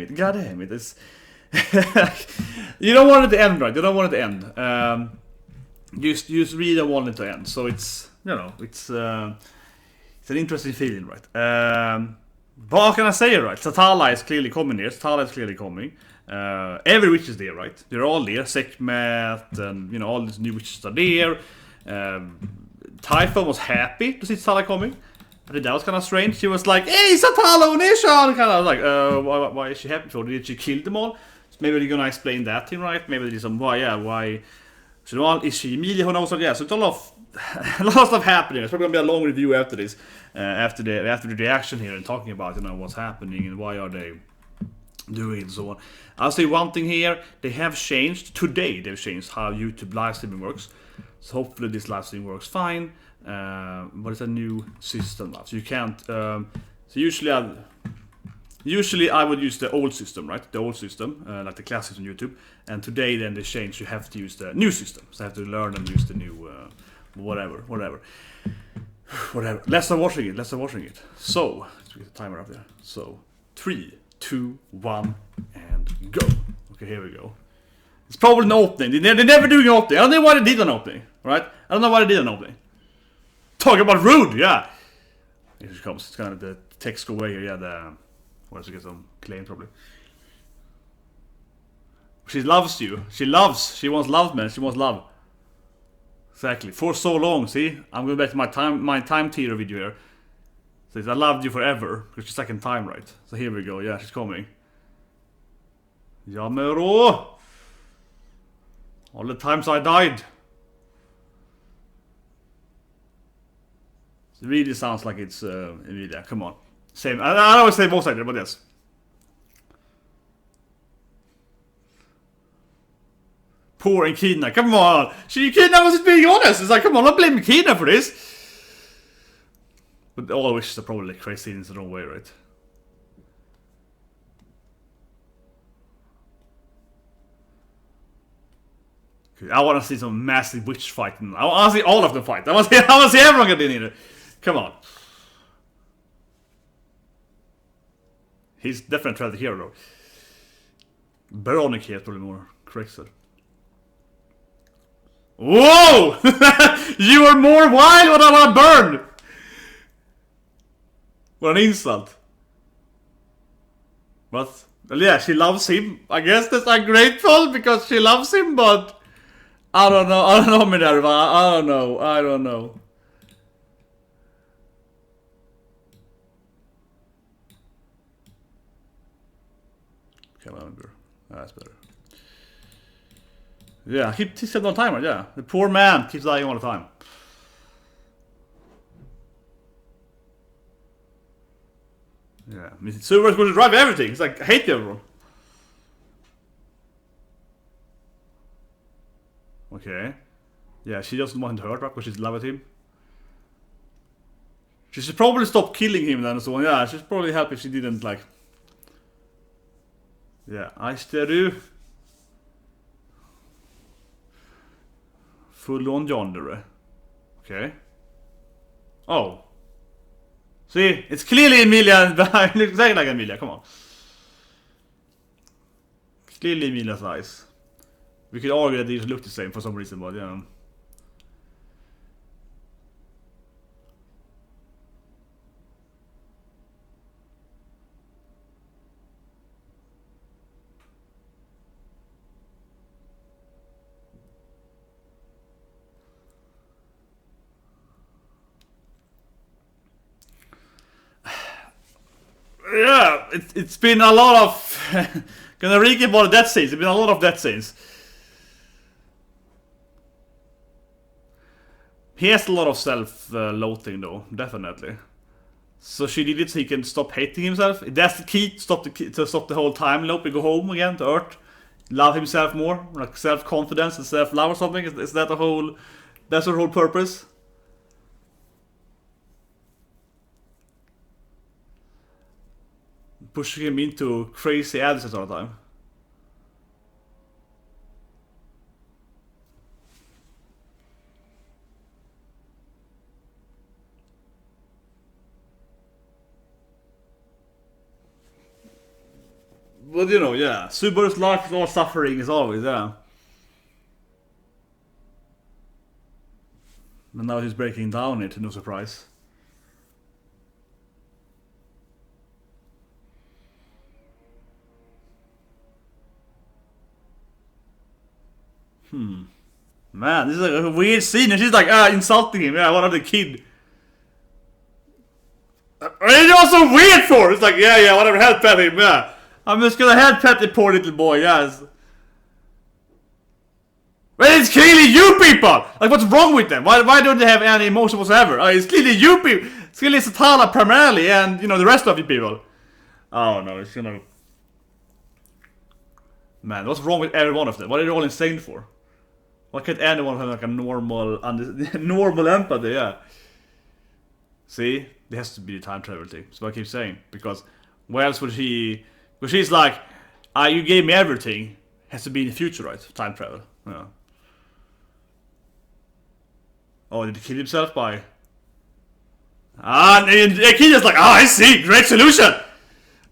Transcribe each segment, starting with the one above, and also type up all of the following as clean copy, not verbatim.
it. God damn it. It's you don't want it to end, right? You don't want it to end. You just really don't want it to end. So it's, you know, it's an interesting feeling, right? But what can I say, right? Satella is clearly coming here. Satella is clearly coming. Every witch is there, right? They're all there. Sekmhet and, you know, all these new witches are there. Typhoon was happy to see Satella coming. I think that was kind of strange. She was like, "Hey, Satella, Nishan!" Kind of like, why is she happy for? Did she kill them all? So maybe they're gonna explain that thing, right? Maybe there's some why. So is she Emilia? Who knows? Yeah. So it's a lot of stuff happening. It's probably gonna be a long review after this, after the reaction here and talking about, you know, what's happening and why are they doing it and so on. I'll say one thing here: they have changed today. They've changed how YouTube live streaming works. So hopefully this live stream works fine. But it's a new system now, so you can't. So usually I would use the old system, right? The old system, like the classics on YouTube. And today then they changed. You have to use the new system. So I have to learn and use the new whatever. Let's start watching it. So let's get the timer up there. So 3, 2, 1, and go. Okay, here we go. It's probably an opening. They're never doing an opening. I don't know why they did an opening, right? I don't know why they did an opening. Talk about rude, yeah. Here she comes. It's kind of the text go away here. Yeah, where does it get some claim probably? She loves you. She wants love, man. She wants love. Exactly. For so long. See, I'm going back to my time tier video here. Says I loved you forever because she's second time, right? So here we go. Yeah, she's coming. Hajimeru. All the times I died. It really sounds like it's Emilia. Come on. Same. I always say both sides, but yes. Poor Echidna. Come on. Echidna was just being honest. It's like, come on, don't blame Echidna for this. But all wishes are probably crazy in the wrong way, right? Okay, I want to see some massive witch fighting. I want to see all of them fight. I want to see everyone get in here. Come on. He's definitely tried the hero. Baronic here is probably more correct, sir. Whoa! You are more wild when I want to burn! What an insult. But, well, yeah, she loves him. I guess that's ungrateful because she loves him, but I don't know, Minerva. I don't know. Come on, girl. That's better. Yeah, he's set on timer, yeah. The poor man keeps dying all the time. Yeah, I mean, Subaru's going to drive everything. It's like, I hate you, everyone. Okay. Yeah, she doesn't want him to hurt her because she's in love with him. She should probably stop killing him then and so on. Yeah, she'd probably help if she didn't, like... Yeah, Aisteru. Full on yonder. Okay. Oh. See, it's clearly Emilia behind. Looks exactly like Emilia, come on. It's clearly Emilia's eyes. We could argue that these look the same for some reason, but yeah. Yeah, it's been a lot of... Gonna recap about death scenes. It's been a lot of death scenes. He has a lot of self-loathing though, definitely. So she did it so he can stop hating himself. That's the key, to stop the whole time loop and go home again to Earth. Love himself more, like self-confidence and self-love or something. Is that the whole... That's her whole purpose? Pushing him into crazy attitudes all the time. Well, you know, yeah. Subaru's life is all suffering as always, yeah. And now he's breaking down it, no surprise. Man, this is like a weird scene, and she's like, insulting him. Yeah, what other kid? What are you all so weird for? It's like, yeah, whatever, help pet him, yeah. I'm just gonna help pet the poor little boy, yes. But it's clearly you people! Like, what's wrong with them? Why don't they have any emotion whatsoever? It's clearly you people! It's clearly Satella primarily, and, you know, the rest of you people. Oh no, it's gonna... Man, what's wrong with every one of them? What are they all insane for? Why can't anyone have like a normal empathy, yeah? See? There has to be a time travel thing. That's what I keep saying. Because where else would she... Because she's like, you gave me everything. Has to be in the future, right? Time travel. Yeah. Oh, did he kill himself by... and Echidna's like, I see! Great solution!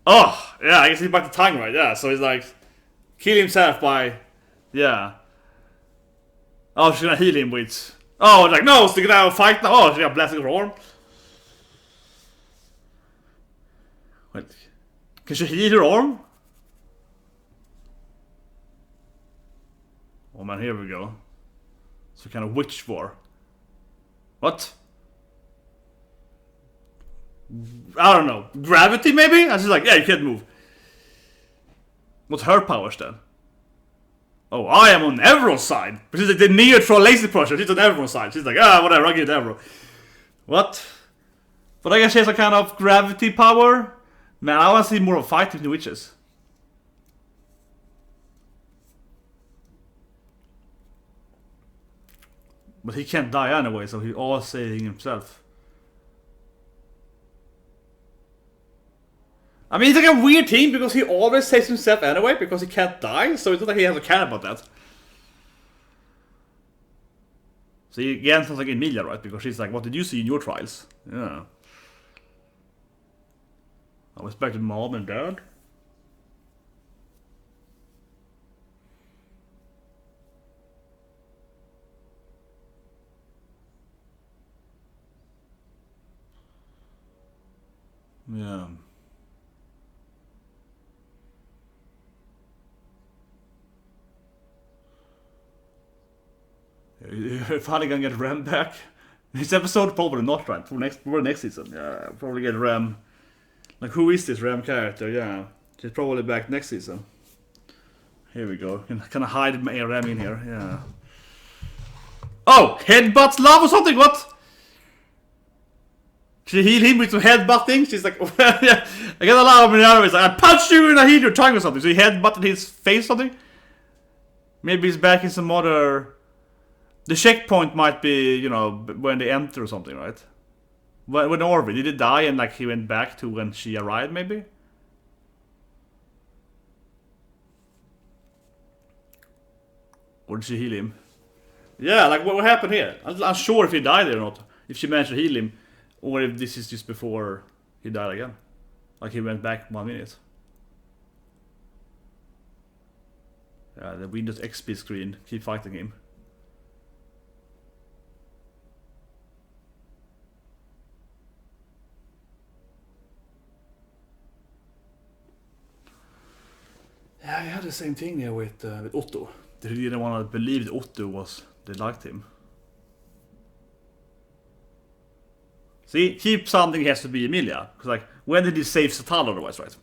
Oh, yeah, I guess he's back to tongue, right? Yeah, so he's like... Kill himself by... Yeah. Oh, she's gonna heal him with... Oh, like, no, so they're gonna have a fight now. Oh, she's gonna blast her arm. Wait. Can she heal her arm? Oh man, here we go. So kind of witch war. What? I don't know. Gravity maybe? And she's like, yeah, you can't move. What's her powers then? Oh, I am on everyone's side. But she's like the neutral lazy pressure. She's on everyone's side. She's like, whatever, I'll get everyone. What? But I guess she has a kind of gravity power. Man, I want to see more of a fight between the witches. But he can't die anyway, so he's all saving himself. I mean, it's like a weird team because he always saves himself anyway because he can't die, so it's not like he has to care about that. So he again sounds like Emilia, right? Because she's like, what did you see in your trials? Yeah. I respected mom and dad. Yeah. You're finally gonna get Rem back. This episode probably not, right? For next season. Yeah, probably get Rem. Like, who is this Rem character? Yeah, she's probably back next season. Here we go. Can I hide my Rem in here? Yeah. Oh, headbutts love or something? What? She heal him with some headbutting. She's like, yeah, I got a lot of Minerva. It's like, I punched you and I healed your tongue or something. So he headbutted his face or something. Maybe he's back in some other. The checkpoint might be, you know, when they enter or something, right? When Orvi, did he die and like he went back to when she arrived, maybe? Or did she heal him? Yeah, like what happened here? I'm unsure if he died or not. If she managed to heal him. Or if this is just before he died again. Like he went back 1 minute. Yeah, the Windows XP screen. Keep fighting him. Yeah, I had the same thing there with Otto. They didn't want to believe that Otto was... They liked him. See, keep something has to be Emilia. Because like, when did he save Satella otherwise, right?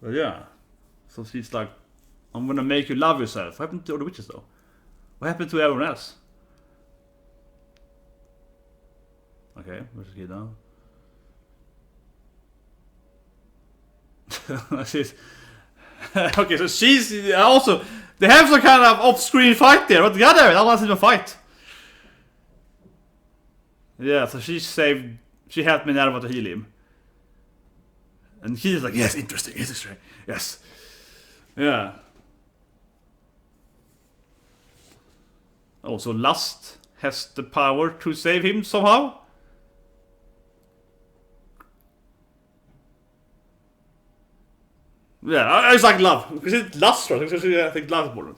But yeah. So she's like, I'm gonna make you love yourself. What happened to all the witches though? What happened to everyone else? Okay, where's the kid now? She's okay, so she's also... They have some kind of off-screen fight there. What the other? I want to see them fight. Yeah, so she saved... She helped Minerva to heal him. And he's like, yes, interesting, yes. Yeah. Also, Lust has the power to save him somehow. Yeah, it's like love. Because it's Lust, right? I think love is more.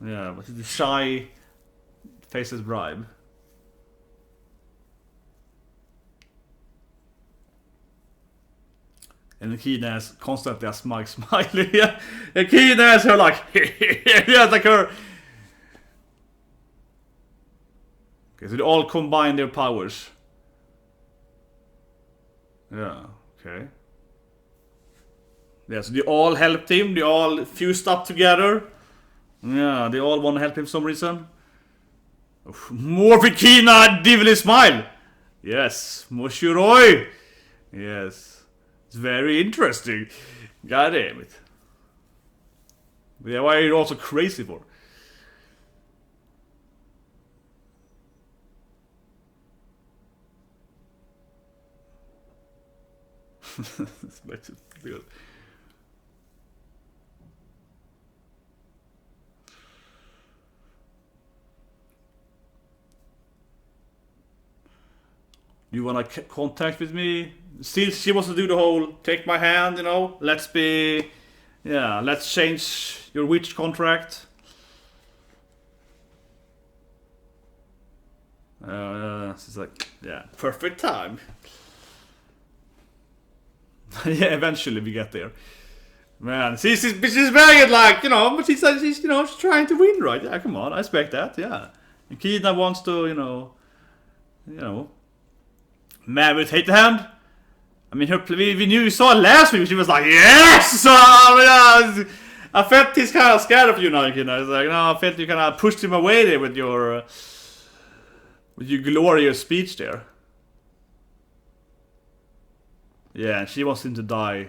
Yeah, but the shy faces bribe. And Echidna is constantly a smiley. Yeah, Echidna is her like, yeah, it's like her. Okay, so they all combine their powers. Yeah, okay. Yeah, so they all helped him. They all fused up together. Yeah, they all want to help him for some reason. More for Echidna, devilish smile. Yes, Moshiroi. Yes. It's very interesting. God damn it. Yeah, why are you also crazy for? Do you wanna contact with me? Still, she wants to do the whole take my hand, you know. Let's be, yeah. Let's change your witch contract. It's like, yeah, perfect time. Yeah, eventually we get there. Man, she's very like, you know, but she's you know, she's trying to win, right? Yeah, come on, I expect that. Yeah, Echidna wants to, you know. Man, we take the hand. I mean, we knew we saw last week. She was like, yes. I felt he's kind of scared of you now. You know, it's like, no, I felt you kind of pushed him away there with your glorious speech there. Yeah, and she wants him to die.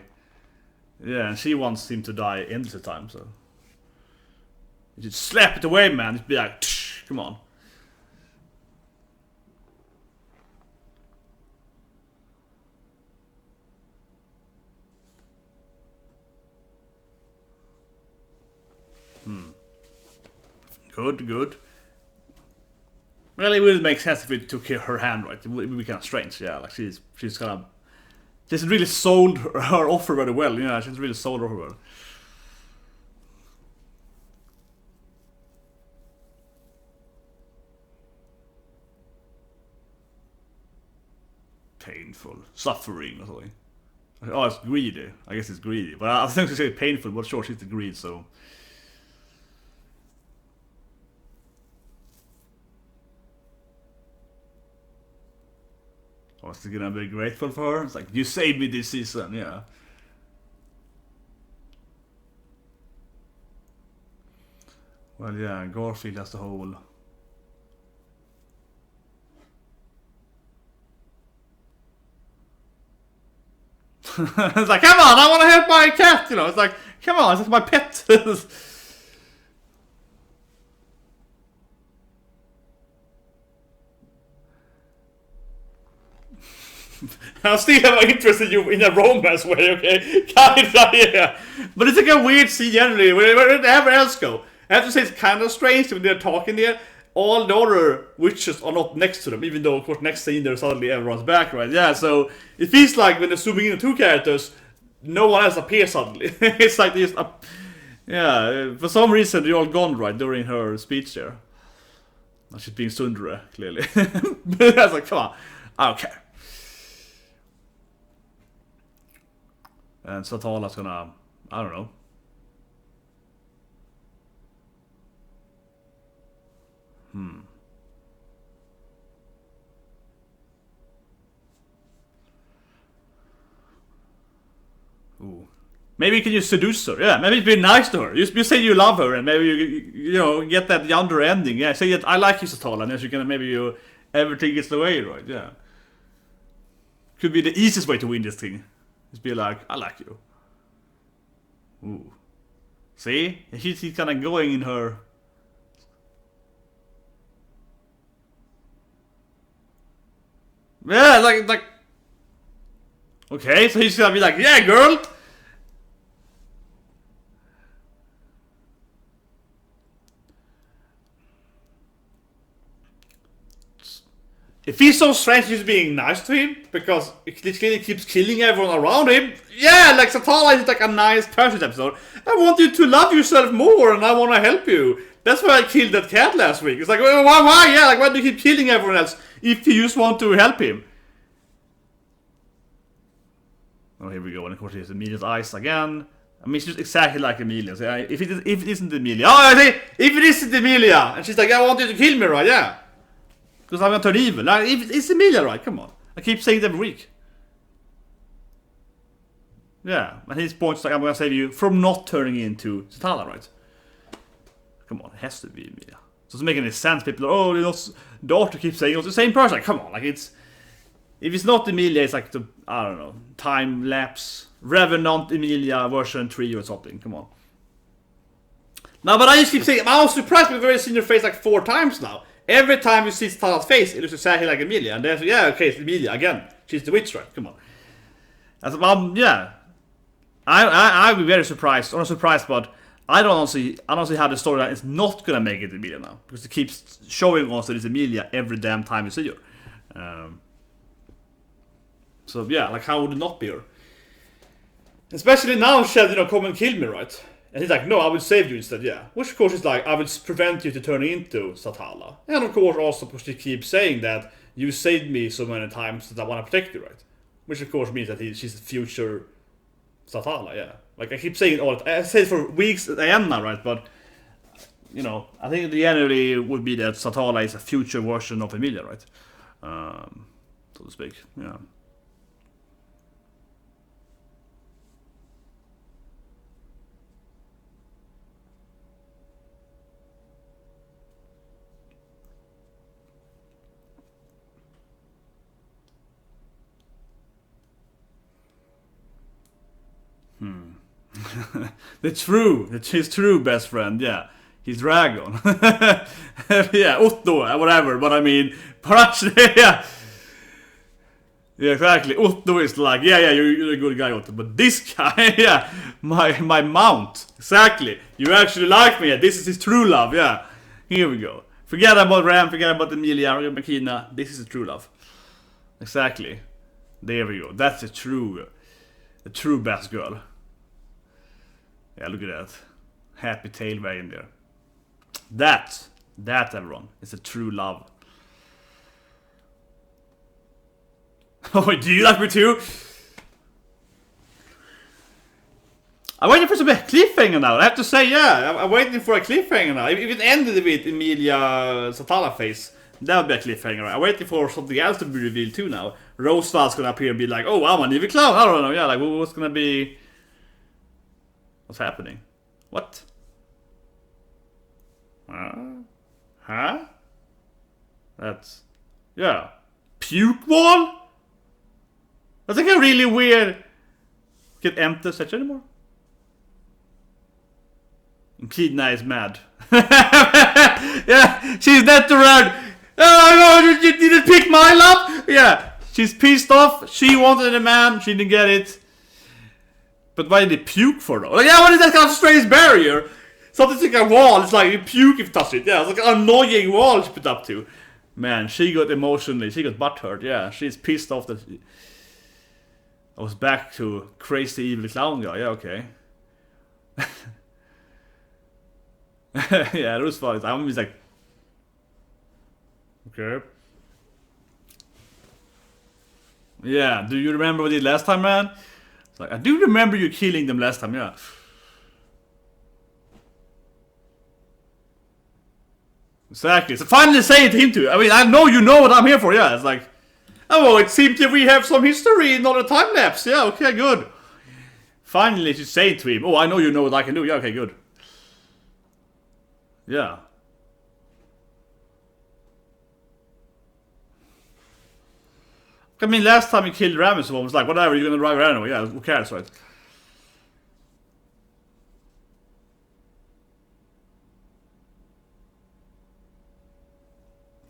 Yeah, and she wants him to die endless of time. So you just slap it away, man. Just be like, come on. Good. Well, it would make sense if we took her hand, right? It would be kind of strange, yeah. Like she's kind of, she's really sold her offer very well, yeah. She's really sold her offer well. Painful, suffering or something. Oh, it's greedy. I guess it's greedy, but I think she said painful. But sure, she's the greed, so. I was gonna be grateful for her. It's like, you saved me this season, yeah. Well, yeah, Garfield has the whole. It's like, come on, I want to help my cat, you know. It's like, come on, it's like my pet. I'm still interested in you in a romance way, okay? Kinda, yeah. But it's like a weird scene generally. Wherever else go, I have to say it's kind of strange when they're talking there. All the other witches are not next to them, even though, of course, next scene there suddenly everyone's back, right? Yeah, so it feels like when they're zooming in on two characters, no one else appears suddenly. It's like they just, yeah, for some reason they're all gone, right, during her speech there. She's being Sundra, clearly. But I was like, come on, I don't care. And Satella's gonna, I don't know. Ooh. Maybe you can just seduce her. Yeah, maybe be nice to her. You say you love her, and maybe you know, get that yonder ending. Yeah, say that I like you, Satella, and as you can, maybe you everything gets away, right? Yeah. Could be the easiest way to win this thing. Just be like, I like you. Ooh. See? She's kind of going in her. Yeah, like. Okay, so he's gonna be like, yeah, girl. if he's so strange, he's being nice to him because he keeps killing everyone around him. Yeah, like Satella is like a nice person episode. I want you to love yourself more, and I want to help you. That's why I killed that cat last week. It's like, well, why? Yeah, like why do you keep killing everyone else if you just want to help him? Oh, here we go. And of course, it's Emilia's eyes again. I mean, it's just exactly like Emilia. So, if it isn't Emilia, if it isn't Emilia, and she's like, I want you to kill me, right? Yeah. Because I'm gonna turn evil. Like, if it's Emilia, right? Come on. I keep saying it every week. Yeah. And his point's like, I'm gonna save you from not turning into Satella, right? Come on, it has to be Emilia. So it doesn't make any sense. People are, oh, the author keeps saying it's the same person. Like, come on, like it's... If it's not Emilia, it's like the, I don't know, time-lapse, Revenant Emilia version 3 or something. Come on. No, but I just keep saying, I was surprised because I've already seen your face like 4 times now. Every time you see Satalla's face, it looks exactly like Emilia. And then, yeah, okay, it's Emilia again. She's the witch, right? Come on. Yeah. I'd be very surprised. Or not surprised, but I don't see how the storyline is not gonna make it Emilia now. Because it keeps showing us that it's Emilia every damn time you see her. So yeah, like how would it not be her? Especially now Shell, come and kill me, right? And he's like, no, I will save you instead, yeah. Which of course is like, I will prevent you to turn into Satella. And of course also because she keeps saying that you saved me so many times that I want to protect you, right? Which of course means that she's the future Satella, yeah. Like I keep saying it all, I say it for weeks I am now, right? But, I think the energy would be that Satella is a future version of Emilia, right? So to speak, yeah. His true best friend, yeah. He's Dragon. Yeah, Otto, whatever, but I mean, actually, yeah. Yeah, exactly. Otto is like, yeah, you're a good guy, Otto. But this guy, yeah, my mount. Exactly. You actually like me. This is his true love, yeah. Here we go. Forget about Ram, forget about Emilia, Echidna. This is his true love. Exactly. There we go. That's the true best girl. Yeah, look at that. Happy tail way in there. That everyone, is a true love. Oh, do you like me too? I'm waiting for some cliffhanger now. I have to say, yeah, I'm waiting for a cliffhanger now. If it ended with Emilia Satella face, that would be a cliffhanger. I'm waiting for something else to be revealed too now. Roseval's gonna appear and be like, oh, I'm an evil clown. I don't know, yeah, like what's gonna be... What's happening? What? Huh? That's... Yeah. Puke wall? That's like a really weird... Can't enter such anymore. Echidna is mad. Yeah, she's not around. Oh, you didn't pick my love? Yeah, she's pissed off. She wanted a man, she didn't get it. But why did they puke for though? Like, yeah, what is that kind of strange barrier? Something's like a wall, it's like you puke if you touch it. Yeah, it's like an annoying wall she put up to. Man, she got emotionally, she got butthurt, yeah. She's pissed off that I was back to crazy evil clown guy, yeah, okay. Yeah, it was funny. I'm just like, okay. Yeah, do you remember what you did last time, man? It's like, I do remember you killing them last time, yeah. Exactly. So finally say it to him too. I mean, I know you know what I'm here for, yeah. It's like, oh, well, it seems that we have some history in another time lapse. Yeah, okay, good. Finally, she say it to him. Oh, I know you know what I can do. Yeah, okay, good. Yeah. I mean, last time you killed Rammus, I was like, whatever, you're gonna drive her anyway. Yeah, who cares, right?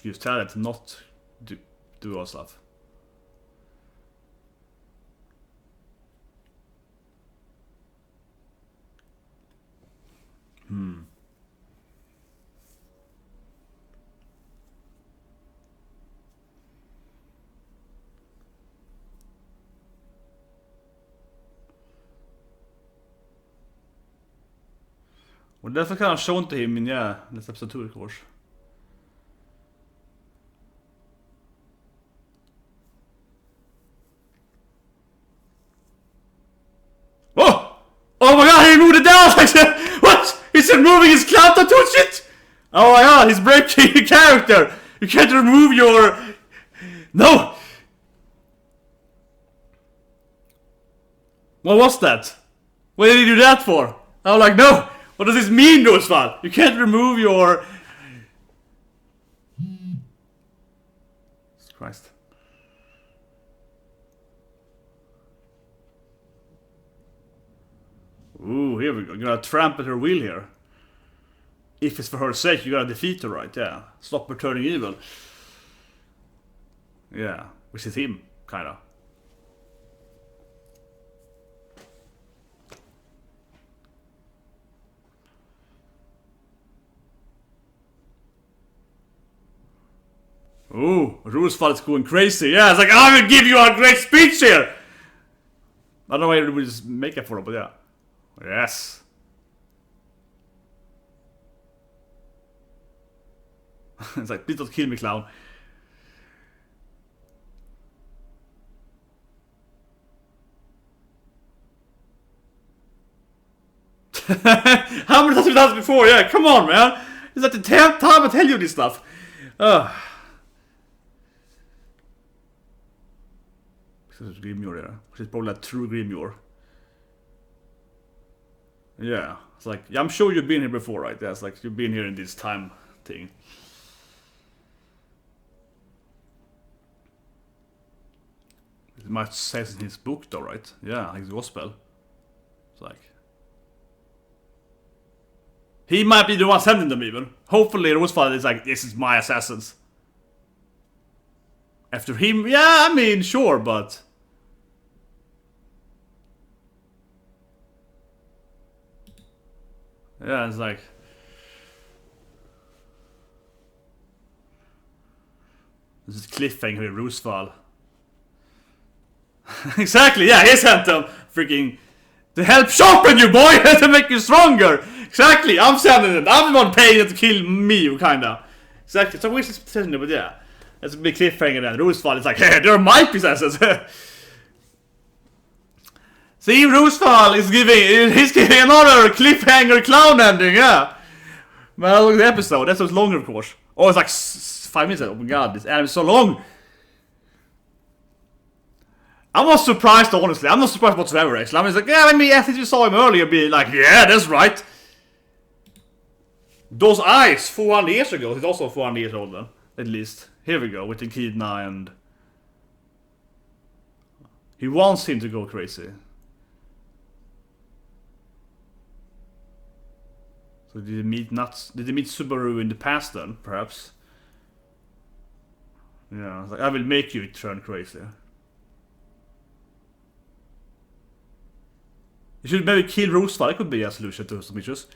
You just tell it to not do all stuff. Well, that's kind of shown to him in, yeah, this episode 2, of course. Oh! Oh my god, he moved it down! What? He's removing his clown tattoo shit! Oh my god, he's breaking your character! You can't remove your... No! What was that? What did he do that for? I was like, no! What does this mean, Rosval? You can't remove your... Christ. Ooh, here we go. You gotta trample her wheel here. If it's for her sake, you gotta defeat her, right? Yeah. Stop her turning evil. Yeah. Which is him, kinda. Ooh, Roosevelt is going crazy. Yeah, it's like, I will give you a great speech here! I don't know why it would just make it for him, but yeah. Yes. It's like, please don't kill me, clown. How many times have we done this before? Yeah, come on, man. It's like the 10th time I tell you this stuff. There's Grimure there. Which is probably a true Grimure. Yeah. It's like, yeah, I'm sure you've been here before, right? Yeah, it's like, you've been here in this time thing. It might say in his book though, right? Yeah, his gospel. It's like... He might be the one sending them even. Hopefully Roosevelt is like, this is my assassins. After him, yeah, I mean, sure, but... Yeah, it's like... This is cliffhanger with Roosevelt. Exactly, yeah, he sent them freaking... To help sharpen you, boy! To make you stronger! Exactly, I'm sending it. I'm the one paying it to kill me, kinda. Exactly, so where's this position, but yeah. That's a big cliffhanger then. Roosevelt is like, hey, they're my possessors! See, Roosevelt is he's giving another cliffhanger clown ending, yeah! Well, look at the episode, that was longer, of course. Oh, it's like 5 minutes, oh my god, this anime is so long! I was surprised, honestly. I'm not surprised whatsoever, actually. I was like, yeah, I mean, I think you saw him earlier be like, yeah, that's right. Those eyes, 400 years ago. He's also 400 years old then, at least. Here we go, with Echidna and... He wants him to go crazy. So did he meet Subaru in the past then, perhaps? Yeah, like, I will make you turn crazy. You should maybe kill Roosevelt, that could be a solution to some issues.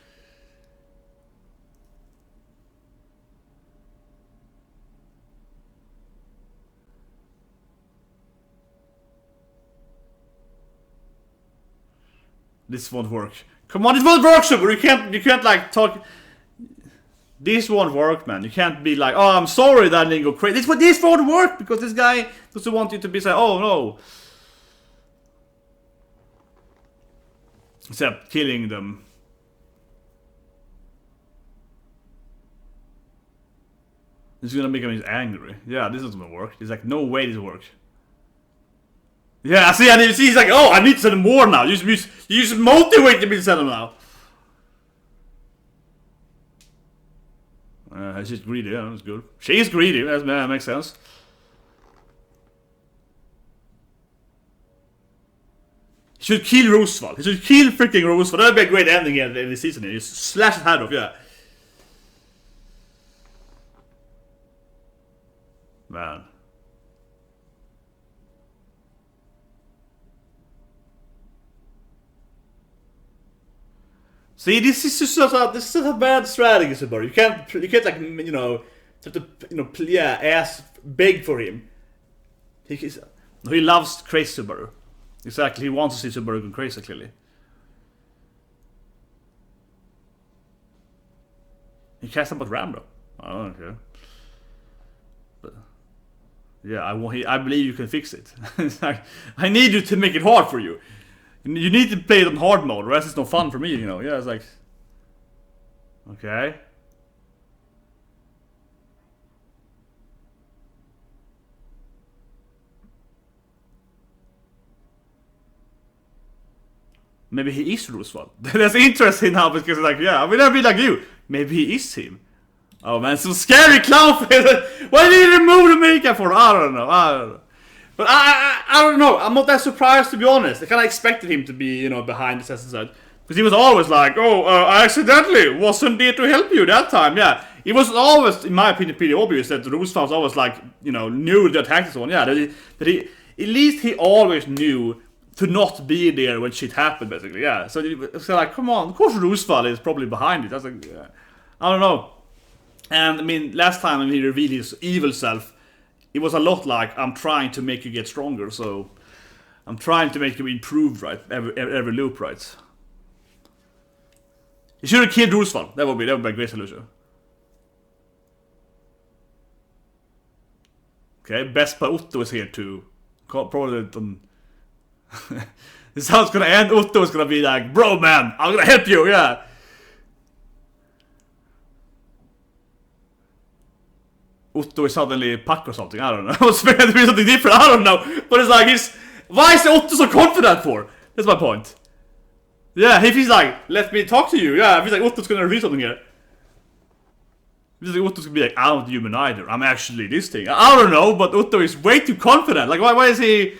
This won't work. Come on, it won't work, Subaru! You can't like talk... This won't work, man. You can't be like, oh, I'm sorry that I didn't go crazy. This won't work, because this guy doesn't want you to be like, oh no. Except killing them. This is gonna make him angry. Yeah, this doesn't work. He's like, no way this works. Yeah, see, and he's like, oh, I need to send him more now. You just motivate me to send him now. She's greedy, yeah, that's good. She's greedy, that makes sense. He should kill Roosevelt. He should kill freaking Roosevelt. That'd be a great ending in the season here. Just slash his head off, yeah. Man. See, this is just a bad strategy, Subaru. You can't like, you know, beg for him. He loves crazy Subaru. Exactly, he wants to see Subaru go crazy, clearly. You cast about Ram, bro. I don't care. But yeah, I believe you can fix it. It's like, I need you to make it hard for you. You need to play it on hard mode, or else it's no fun for me, you know. Yeah, it's like... Okay. Maybe he is Roosevelt. That's interesting now, because like, yeah, I will never be like you. Maybe he is him. Oh man, some scary clown face. Why did he remove the makeup for? I don't know. But I don't know. I'm not that surprised, to be honest. I kind of expected him to be, you know, behind the assassin's side. Because he was always like, oh, I accidentally wasn't there to help you that time. Yeah, it was always, in my opinion, pretty obvious that Roosevelt was always like, you know, knew the attack and so on. Yeah, that he at least he always knew to not be there when shit happened, basically. Yeah, so like, come on, of course Roosevelt is probably behind it. I was like, yeah. I don't know. And I mean, last time when he revealed his evil self, it was a lot like, I'm trying to make you get stronger, so I'm trying to make you improve, right? Every loop, right? You should have killed Roosevelt. That would be a great solution. Okay, Vespa Otto is here too. Probably this is how it's gonna end. Otto is gonna be like, bro man, I'm gonna help you, yeah. Otto is suddenly Pack or something, I don't know. I was expecting to be something different, I don't know. But it's like, why is Otto so confident for? That's my point. Yeah, if he's like, let me talk to you, yeah, if he's like, Otto's gonna reveal something here. Like, Otto's gonna be like, I'm not human either, I'm actually this thing. I don't know, but Otto is way too confident. Like, why is he...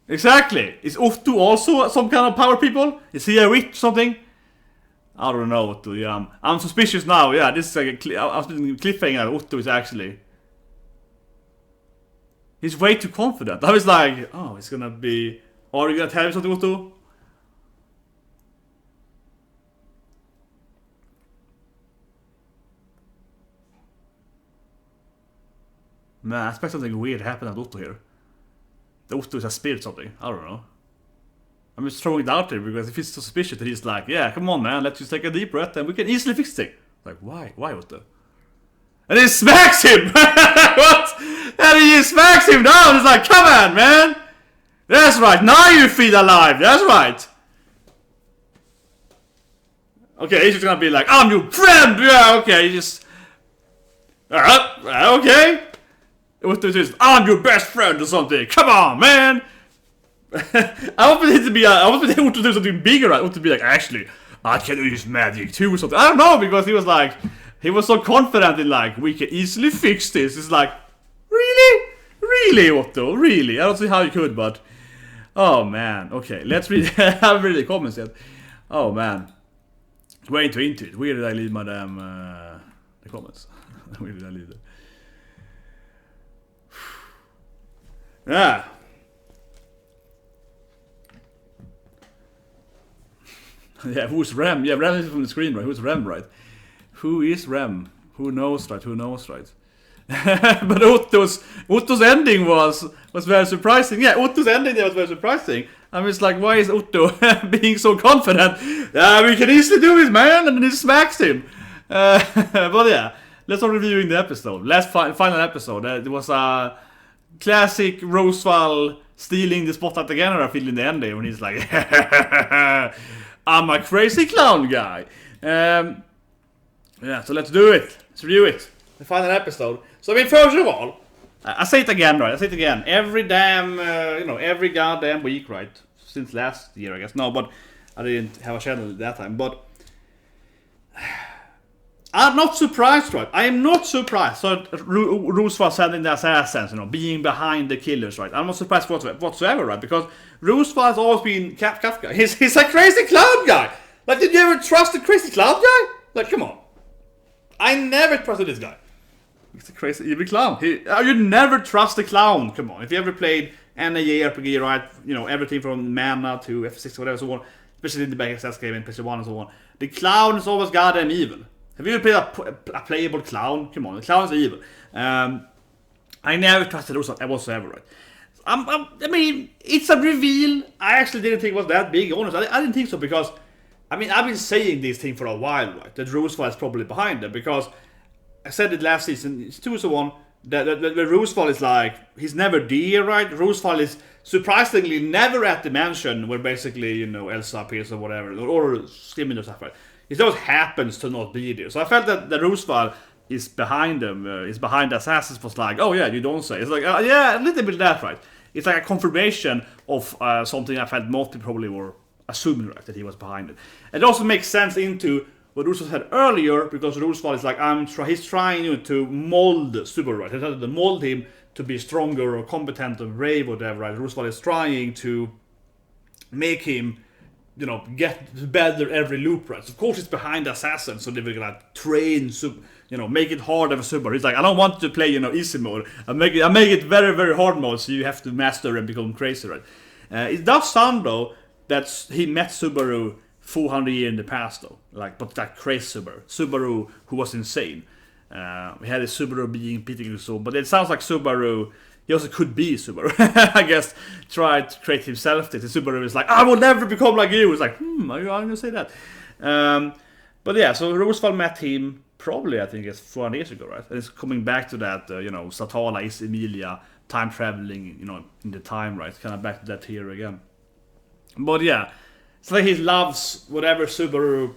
Exactly. Is Otto also some kind of power people? Is he a witch or something? I don't know, Otto, yeah. I'm suspicious now, yeah, this is like a I was thinking cliffhanger. Otto is actually... He's way too confident. I was like, oh, it's gonna be... Are you gonna tell me something, Otto? Man, I expect something weird happened at Otto here. The Otto is a spirit or something. I don't know. I'm just throwing it out there because if he's so suspicious that he's like, yeah, come on man, let's just take a deep breath and we can easily fix it. Like, why? Why Otto? And he smacks him! What? And he smacks him down! It's like, come on man! That's right, now you feel alive, that's right! Okay, he's just gonna be like, I'm your friend! Yeah, okay, he just... okay! What is this? I'm your best friend or something. Come on, man. I want it to be. I want to do something bigger. I want to be like, actually, I can use magic too or something. I don't know, because he was like, he was so confident in like, we can easily fix this. It's like, really, Otto, really. I don't see how you could, but oh man. Okay, let's read. I haven't read the comments yet. Oh man, way too into it. Where did I leave my damn the comments? Where did I leave them? Yeah. Yeah, who's Rem? Yeah, Rem is from the screen, right? Who's Rem, right? Who is Rem? Who knows, right? Who knows, right? But Otto's ending was very surprising. Yeah, Otto's ending there was very surprising. I'm just like, why is Otto being so confident? Yeah, we can easily do it, man! And then he smacks him. But yeah, let's start reviewing the episode. Last final episode. It was a classic Roosevelt stealing the spotlight again, or I feel in the end there when he's like, I'm a crazy clown guy. Yeah, so let's do it. Let's review it. The final episode. So I mean, first of all, I say it again, right? I say it again. Every damn, every goddamn week, right? Since last year, I guess. No, but I didn't have a channel at that time. But I'm not surprised, right? I am not surprised. So Roosevelt sending the assassins, being behind the killers, right? I'm not surprised whatsoever, right? Because Roosevelt's always been Kafka. He's a crazy clown guy. Like, did you ever trust a crazy clown guy? Like, come on. I never trusted this guy. He's a crazy evil clown. You never trust a clown. Come on. If you ever played NAJ RPG, right? Everything from Mana to F6 or whatever, so on. Especially in the BSS game and PC1 and so on. The clown is always goddamn evil. Have you ever played a playable clown? Come on, the clown is evil. I never trusted Roosevelt whatsoever, right? I mean, it's a reveal. I actually didn't think it was that big, honestly. I didn't think so, because I mean, I've been saying this thing for a while, right? That Roosevelt is probably behind it, because I said it last season, it's 2-1, that Roosevelt is like, he's never there, right? Roosevelt is surprisingly never at the mansion where basically, you know, Elsa appears or whatever, or similar stuff, right? It always happens to not be there. So I felt that the Roosevelt is behind them, is behind the assassins, was like, oh yeah, you don't say. It's like, yeah, a little bit of that, right? It's like a confirmation of something I felt most people probably were assuming, right, that he was behind it. It also makes sense into what Roosevelt said earlier, because Roosevelt is like, he's trying to mold Subaru, right? He's trying to mold him to be stronger or competent or brave or whatever, right? Roosevelt is trying to make him, you know, get better every loop, right? So of course, it's behind the assassin, so they're gonna train, you know, make it harder for Subaru. He's like, I don't want to play, you know, easy mode. I make it very, very hard mode, so you have to master and become crazy, right? It does sound though that he met Subaru 400 years in the past, though, like, but that crazy Subaru who was insane. We had a Subaru being beating so, but it sounds like Subaru. He also could be Subaru. I guess tried to create himself. The Subaru is like, I will never become like you. It's like, are you going to say that? But yeah, so Roosevelt met him probably, I think it's 400 years ago, right? And it's coming back to that, you know, Satella is Emilia, time traveling, you know, in the time, right? Kind of back to that here again. But yeah, it's like he loves whatever Subaru.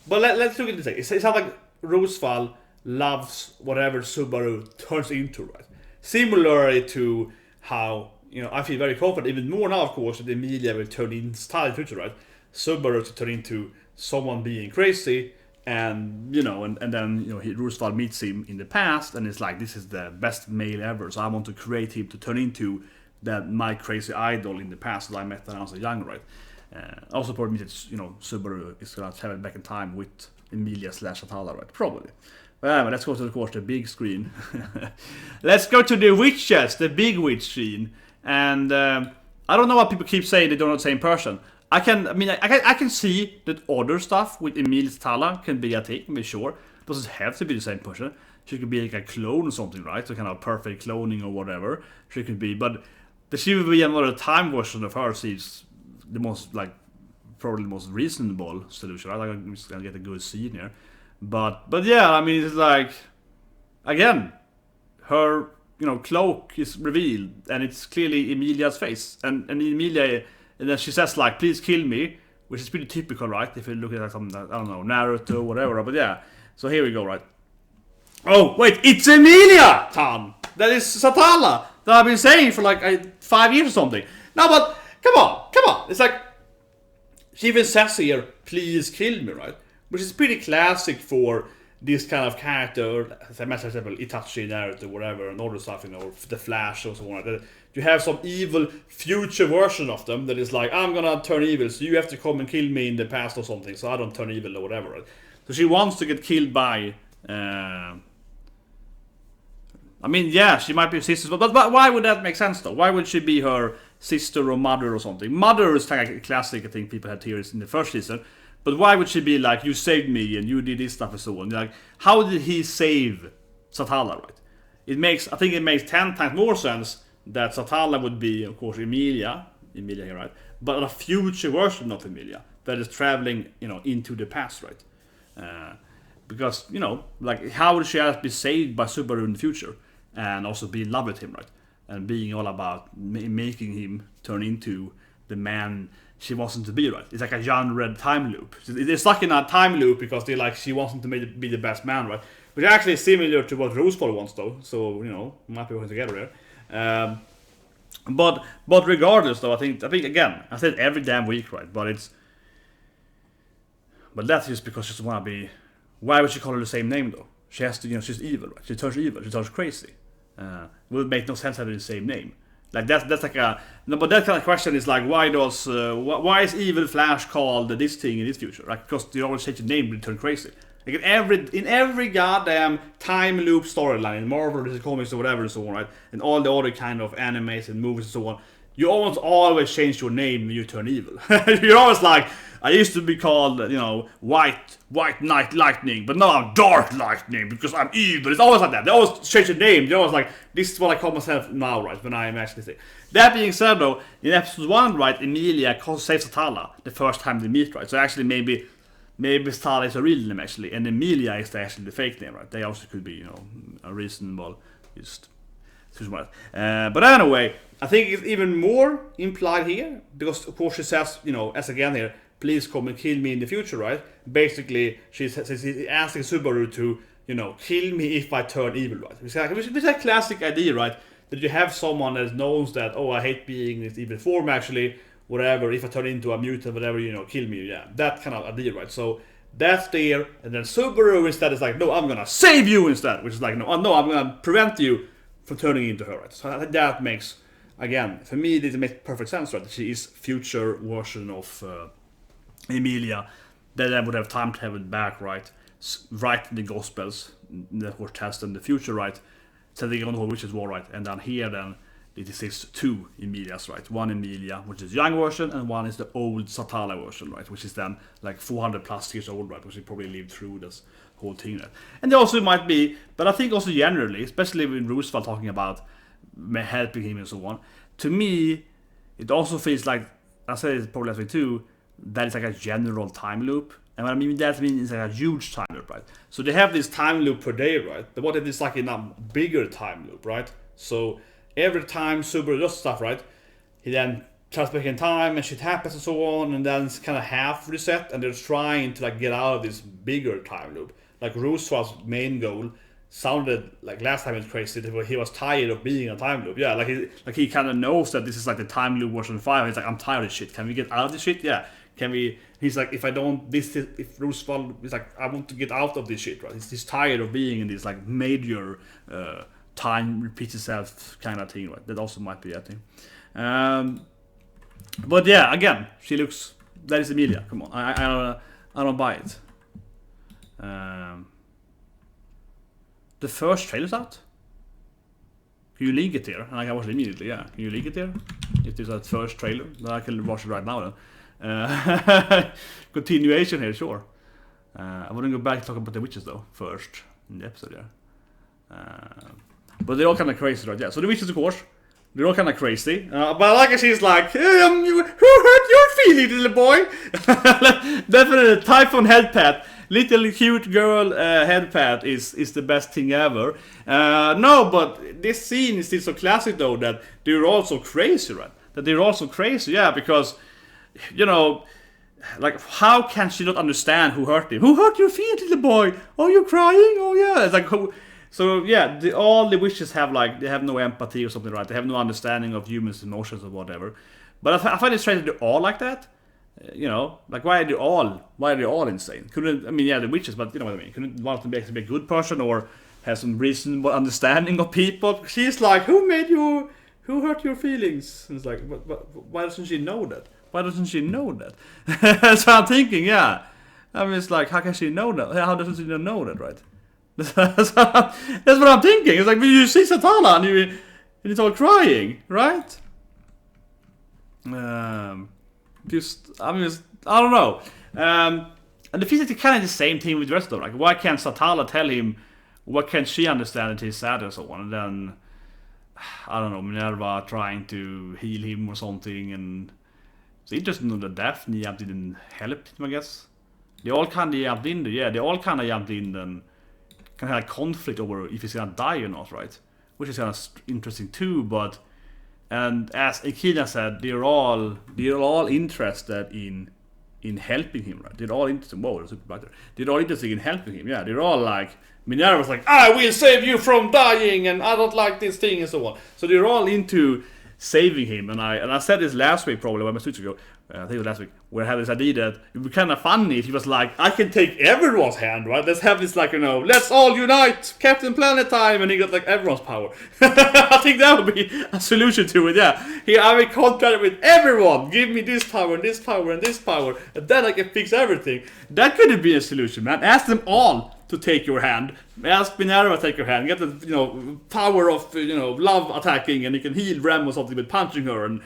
But let's look at this thing. It's not like Roosevelt loves whatever Subaru turns into, right? Similarly to how, you know, I feel very confident, even more now, of course, that Emilia will turn in style in the future, right? Subaru to turn into someone being crazy, and, you know, and then, you know, Roosevelt meets him in the past, and it's like, this is the best male ever, so I want to create him to turn into that my crazy idol in the past that I met when I was young, right? Also probably means, you know, Subaru is gonna travel back in time with Emilia / Satella, right? Probably. But let's go to, of course, the big screen. Let's go to the witches, the big witch scene. And I don't know why people keep saying they don't know the same person. I can see that other stuff with Emilia Satella can be a thing, be sure. It doesn't have to be the same person. She could be like a clone or something, right? So kind of perfect cloning or whatever. She could be, but she would be another time version of her seems the most, like, probably the most reasonable solution. I think I'm just gonna get a good scene here. But yeah, I mean, it's like, again, her, you know, cloak is revealed, and it's clearly Emilia's face, and Emilia, and then she says like, please kill me, which is pretty typical, right? If you look at something, I don't know, Naruto or whatever. But yeah, so here we go, right? Oh wait, it's Emilia Tan. That is Satella that I've been saying for like 5 years or something. No, but come on, it's like, she even says here, please kill me, right? Which is pretty classic for this kind of character, as I mentioned, for example, Itachi, Naruto, whatever, and other stuff, you know, the Flash or so on. That you have some evil future version of them that is like, I'm gonna turn evil, so you have to come and kill me in the past or something, so I don't turn evil or whatever, right? So she wants to get killed by, I mean, yeah, she might be sisters, but why would that make sense though? Why would she be her sister or mother or something? Mother is kind of a classic, I think people had theories in the first season. But why would she be like, you saved me and you did this stuff and so on? Like, how did he save Satella, right? I think it makes 10 times more sense that Satella would be, of course, Emilia here, right? But a future version of Emilia that is traveling, you know, into the past, right? Because, you know, like, how would she have be saved by Subaru in the future and also be in love with him, right? And being all about making him turn into the man she wants him to be, right? It's like a genre time loop. They're stuck in a time loop because they like, she wants him to be the best man, right? Which actually is similar to what Roosevelt wants, though. So, you know, might be working together there. But regardless, though, I think again, I said every damn week, right? But that's just because she doesn't want to be. Why would she call her the same name, though? She has to, you know, she's evil, right? She turns evil. She turns crazy. It would make no sense having the same name. Like that's like a no, but that kind of question is like, why is Evil Flash called this thing in this future? Like, because they always change the name and turn crazy. Like in every goddamn time loop storyline in Marvel, DC Comics or whatever and so on, right? And all the other kind of animes and movies and so on, you always change your name when you turn evil. You're always like, I used to be called, you know, White Knight Lightning, but now I'm Dark Lightning because I'm evil. It's always like that. They always change the name. They're always like, this is what I call myself now, right? When I am actually saying. That being said, though, in episode 1, right, Emilia saves Satella the first time they meet, right? So actually maybe maybe Satella is a real name actually, and Emilia is actually the fake name, right? They also could be, you know, a reasonable just too smart. But anyway, I think it's even more implied here because of course she says, you know, as again here, please come and kill me in the future, right? Basically, she's asking Subaru to, you know, kill me if I turn evil, right? Which is a classic idea, right? That you have someone that knows that, oh, I hate being in this evil form, actually, whatever, if I turn into a mutant, whatever, you know, kill me, yeah. That kind of idea, right? So that's there, and then Subaru instead is like, no, I'm gonna save you instead, which is like, no, I'm gonna prevent you from turning into her, right? So I think that makes, again, for me, it makes perfect sense, right? She is future version of Emilia, that then would have time travel back, right? Write the Gospels that were tested in the future, right? Setting on the whole witches war, right? And then here, then it exists two Emilias, right? One Emilia, which is young version, and one is the old Satella version, right? Which is then like 400 plus years old, right? Which he probably lived through this whole thing, right? And there also might be, but I think also generally, especially when Roosevelt talking about helping him and so on, to me, it also feels like, I said it probably last week too, that it's like a general time loop. And what I mean that means it's like a huge time loop, right? So they have this time loop per day, right? But what if it's like in a bigger time loop, right? So every time Subaru does stuff, right, he then tries back in time and shit happens and so on, and then it's kind of half reset, and they're trying to like get out of this bigger time loop. Like Roosevelt's main goal sounded like last time it's crazy that he was tired of being a time loop. Yeah, like he kind of knows that this is like the time loop version 5. He's like, I'm tired of shit. Can we get out of this shit? Yeah. Can we? He's like, if I don't, if Roosevelt is like, I want to get out of this shit, right? He's tired of being in this like major time repeats itself kind of thing, right? That also might be a thing. But yeah, again, she looks. That is Emilia. Come on, I don't buy it. The first trailer's out. Can you link it here? And I can watch it immediately. Yeah, can you link it here? If there's a first trailer, then I can watch it right now. Then. Continuation here, sure. I wouldn't go back to talk about the witches though first in the episode, yeah. But they're all kind of crazy, right? Yeah. So the witches, of course, they're all kind of crazy. But I like it. She's like, who hurt your feelings, little boy? Definitely, Typhoon head pat, little cute girl head pat is the best thing ever. No, but this scene is still so classic though that they're all so crazy, right? That they're all so crazy, yeah, because. You know, like, how can she not understand who hurt him? Who hurt your feet, little boy? Are you crying? Oh, yeah. It's like, so, yeah, all the witches have, like, they have no empathy or something, right? They have no understanding of humans' emotions or whatever. But I find it strange that they're all like that. You know, like, why are they all insane? Couldn't, I mean, yeah, the witches, but you know what I mean. Couldn't one of them be a good person or have some reasonable understanding of people? She's like, who hurt your feelings? And it's like, why doesn't she know that? Why doesn't she know that? So I'm thinking, yeah. I mean, it's like, how can she know that? How doesn't she know that, right? That's what I'm thinking. It's like, you see Satella and it's all crying, right? I don't know. And the feels like kind of the same thing with the rest of them. Like, why can't Satella tell him? What can she understand that he's sad and so on? And then, I don't know, Minerva trying to heal him or something, and. It's interesting that Daphne didn't help him, I guess. They all kind of jumped in there, yeah. They all kind of jumped in and kind of had a conflict over if he's gonna die or not, right? Which is kind of interesting too. But and as Echidna said, they're all interested in helping him, right? They're all interested. Whoa, there's a super there. They're all interested in helping him. Yeah, they're all like. Minerva's like, I will save you from dying, and I don't like this thing, and so on. So they're all into. Saving him, and I said this last week probably when my weeks ago. I think it was last week where I had this idea that it would be kind of funny if he was like, I can take everyone's hand, right? Let's have this like, you know, let's all unite, Captain Planet time, and he got like everyone's power. I think that would be a solution to it. Yeah, I will contract with everyone. Give me this power and this power and this power, and then I can fix everything. That could be a solution, man. Ask them all to take your hand. Ask Minerva to take your hand. Get the power of love attacking, and you can heal Rem or something with punching her, and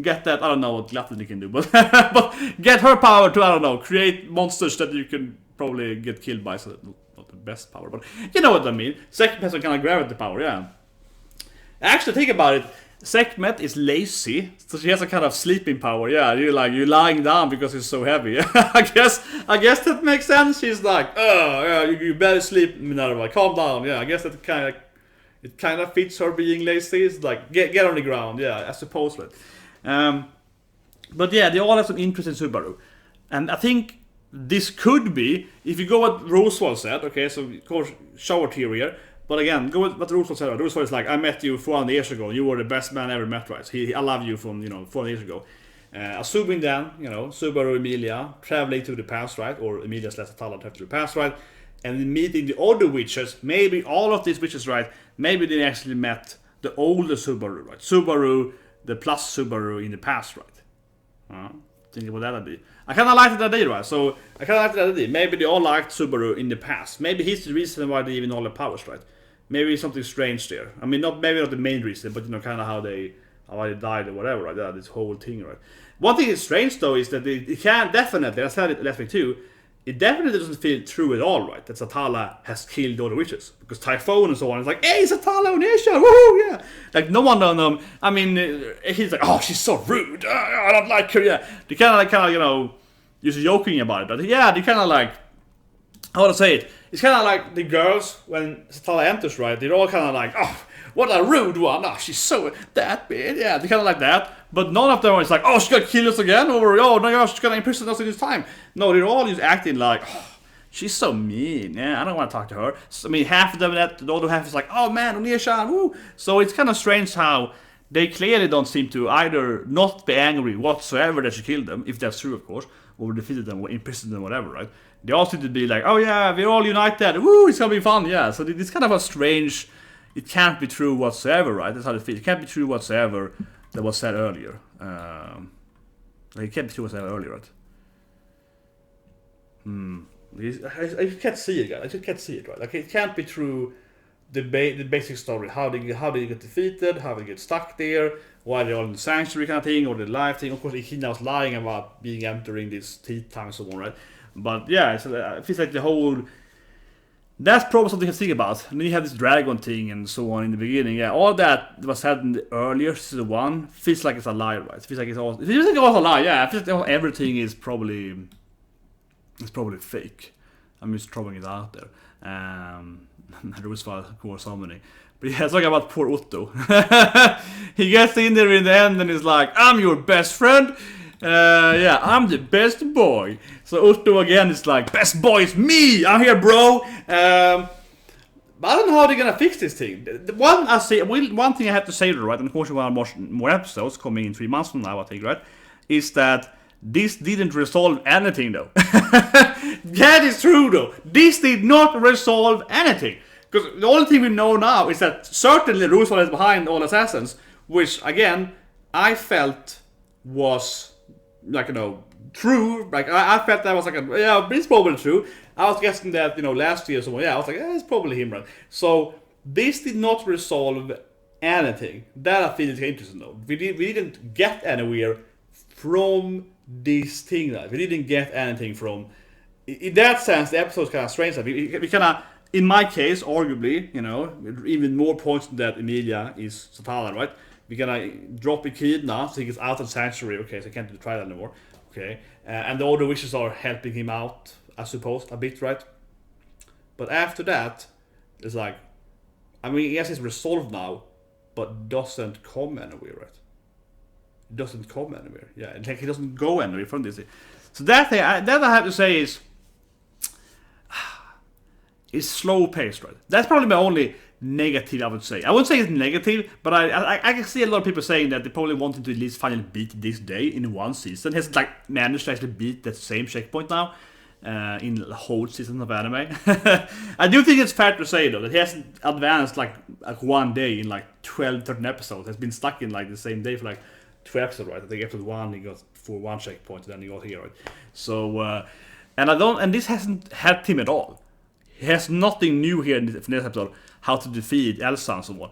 get that. I don't know what Gluttony can do, but but get her power to, I don't know, create monsters that you can probably get killed by. So not the best power, but you know what I mean. Sekmhet has some kind of gravity power, yeah. Actually, think about it. Sekmhet is lazy, so she has a kind of sleeping power. Yeah, you're lying down because it's so heavy. I guess that makes sense. She's like, oh, yeah, you better sleep, Minerva. Calm down. Yeah, I guess that kind of fits her being lazy. It's like get on the ground. Yeah, I suppose. But yeah, they all have some interest in Subaru, and I think this could be, if you go what Roosevelt said. Okay, so of course shower theory here. But again, go with what Roosevelt said. Roosevelt is like, I met you 400 years ago. You were the best man I ever met, right? I love you from 400 years ago. Assuming then, Subaru Emilia traveling to the past, right? Or Emilia / Satella traveling to the past, right? And meeting the other witches. Maybe all of these witches, right? Maybe they actually met the older Subaru, right? Subaru, the plus Subaru in the past, right? Think about that idea. I kind of liked that idea, right? So I kind of liked that idea. Maybe they all liked Subaru in the past. Maybe he's the reason why they even all have powers, right? Maybe something strange there. I mean, maybe not the main reason, but kind of how they died or whatever, right? Yeah, this whole thing, right? One thing is strange though is that it can definitely, I said it last week too, it definitely doesn't feel true at all, right? That Satella has killed all the witches, because Typhoon and so on is like, hey, Satella on Asia, woohoo, yeah. Like no one on them. I mean, he's like, oh, she's so rude. I don't like her. Yeah, they kind of just joking about it, but yeah, they kind of like, how to say it? It's kind of like the girls when Satella enters, right? They're all kind of like, oh, what a rude one. Oh, she's so that bad. Yeah, they kind of like that. But none of them is like, oh, she's gonna kill us again, or oh no, gosh, she's gonna imprison us in this time. No, they're all just acting like, oh, she's so mean. Yeah, I don't want to talk to her. So, I mean, half of them, the other half is like, oh man, Onishan, woo. So it's kind of strange how they clearly don't seem to either not be angry whatsoever that she killed them, if that's true, of course, or defeated them, or imprisoned them, whatever, right? They all seem to be like, oh yeah, we're all united, woo, it's gonna be fun, yeah. So it's kind of a strange, it can't be true whatsoever, right? That's how it feels. It can't be true whatsoever that was said earlier. It can't be true whatsoever earlier, right? I can't see it, guys. I just can't see it, right? Like it can't be true. The basic story, how they get defeated, how they get stuck there, why they're all in the sanctuary kind of thing, or the life thing. Of course, Echidna was lying about being entering this teeth time and so on, right? But yeah, it feels like the whole. That's probably something to think about. And then you have this dragon thing and so on in the beginning. Yeah, all that was said in the earlier season 1 feels like it's a lie, right? It feels like it's all a lie. Yeah, it feels like everything is probably fake. I'm just throwing it out there. There was of course so many. But yeah, talking about poor Otto. He gets in there in the end and is like, I'm your best friend. Yeah, I'm the best boy. So Otto again is like, best boy is me. I'm here, bro. But I don't know how they're gonna fix this thing. One thing I have to say, right, and of course we want to watch more episodes coming in 3 months from now, I think, right, is that this didn't resolve anything, though. That is true, though. This did not resolve anything. Because the only thing we know now is that certainly Roosevelt is behind all assassins, which, again, I felt was, like, true. Like, I felt that was like yeah, it's probably true. I was guessing that, last year or something, yeah, I was like, it's probably him, right? So, this did not resolve anything. That I feel is interesting, though. We didn't get anywhere from this thing, right? We didn't get anything from. In that sense, the episode's kind of strange. We kind of, in my case, arguably, even more points that Emilia is Satella, right? We're gonna drop Echidna, so he gets out of Sanctuary. Okay, so he can't do the trial anymore. Okay, and the other wishes are helping him out, I suppose, a bit, right? But after that, it's like, I mean, yes, it's resolved now, but doesn't come anywhere, right? It doesn't come anywhere. Yeah, like he doesn't go anywhere from this. So that thing, that I have to say is slow paced, right? That's probably my only negative, I would say. I wouldn't say it's negative, but I can see a lot of people saying that they probably wanted to at least finally beat this day in one season. He hasn't managed to actually beat that same checkpoint now in the whole season of anime. I do think it's fair to say though that he hasn't advanced like one day in 12, 13 episodes. He's been stuck in the same day for 2 episodes, right? I think episode 1 he got for 1 checkpoint, and then he got here, right? So and this hasn't helped him at all. He has nothing new here in this episode, how to defeat Elsa and so on.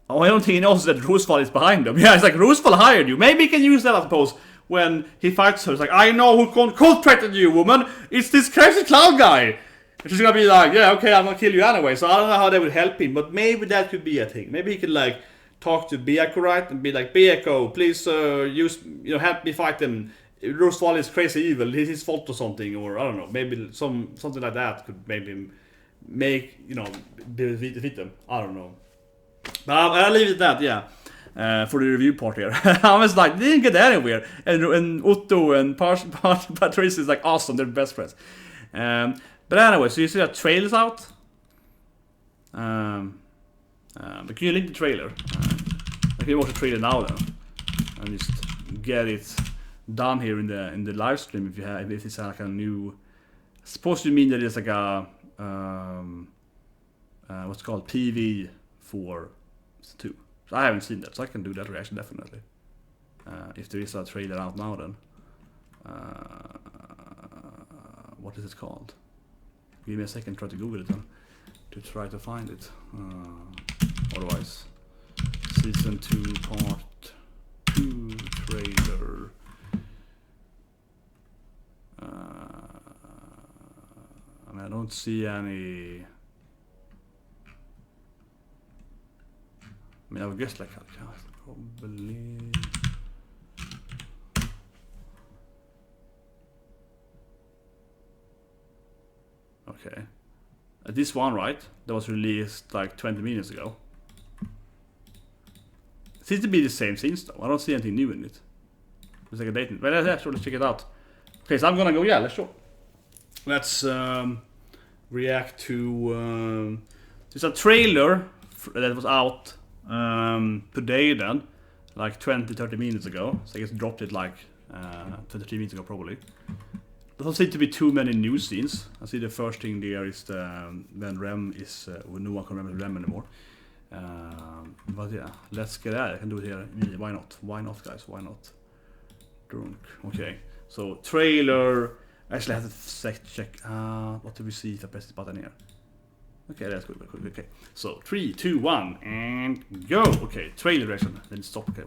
I don't think he knows that Roosevelt is behind him. Yeah, it's like, Roosevelt hired you. Maybe he can use that, I suppose, when he fights her. It's like, I know who contracted you, woman. It's this crazy clown guy. And she's gonna be like, yeah, okay, I'm gonna kill you anyway. So I don't know how that would help him, but maybe that could be a thing. Maybe he could talk to Byaku, right, and be like, Byaku, please help me fight them. Rosval is crazy evil. It's his fault or something, or I don't know. Maybe something like that could maybe make defeat them. I don't know. But I'll leave it at that. Yeah. For the review part here, I was like, they didn't get anywhere, and Otto and Patrice is like awesome. They're best friends. But anyway, so you see that trailer's out. But can you link the trailer? I can watch the trailer now then, and just get it done here in the live stream if you have. If it's like a new, supposed to mean that it's like a what's called PV for 2. So I haven't seen that, so I can do that reaction definitely. If there is a trailer out now, then what is it called? Give me a second, try to Google it then, to try to find it. Otherwise, season 2 part 2 trailer. I mean, I don't see any. I mean, I would guess like probably. Okay. This one, right? That was released like 20 minutes ago. It seems to be the same scenes though. I don't see anything new in it. It's like a date. But let's check it out. Okay, so I'm gonna go. Yeah, let's react to. There's a trailer that was out today then, like 20-30 minutes ago. So I guess dropped it like 23 minutes ago probably. Doesn't seem to be too many new scenes. I see the first thing there is when Rem is when no one can remember Rem anymore. But yeah, let's get at it. I can do it here. Why not? Why not, guys? Why not? Drunk. Okay. So trailer. Actually, I have to check. What do we see if I press this button here? Okay, that's good. Okay. So 3, 2, 1, and go. Okay, trailer reaction. Then stop. Okay.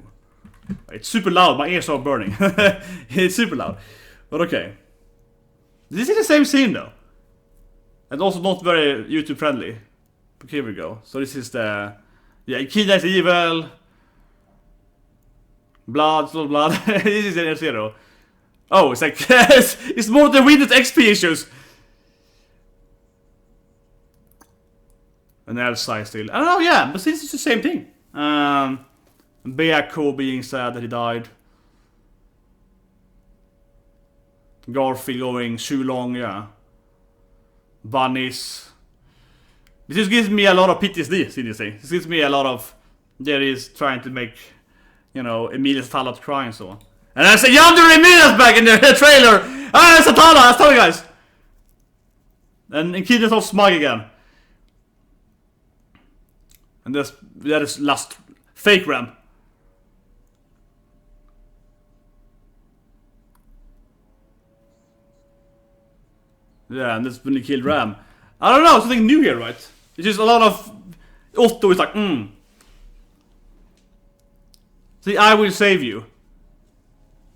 It's super loud. My ears are burning. It's super loud. But okay. This is the same scene though, and also not very YouTube friendly. But here we go. So this is the Echidna is evil. Blood, slow blood. This is the rezero. Oh, it's like it's more the Windows XP issues. And outside still. I don't know. Yeah, but this is the same thing. Byaku being sad that he died. Garfield going too long, yeah. Bunnies. This just gives me a lot of PTSD, see this thing. This gives me a lot of. There is trying to make, Emilia Satella cry and so on. And I say, Yonder Emilia's back in the trailer! Ah, Satella, I tell you guys! And Echidna's all smug again. And that is last fake Ram. Yeah, and that's when he killed Ram. I don't know, something new here, right? It's just a lot of Otto is like, See, I will save you.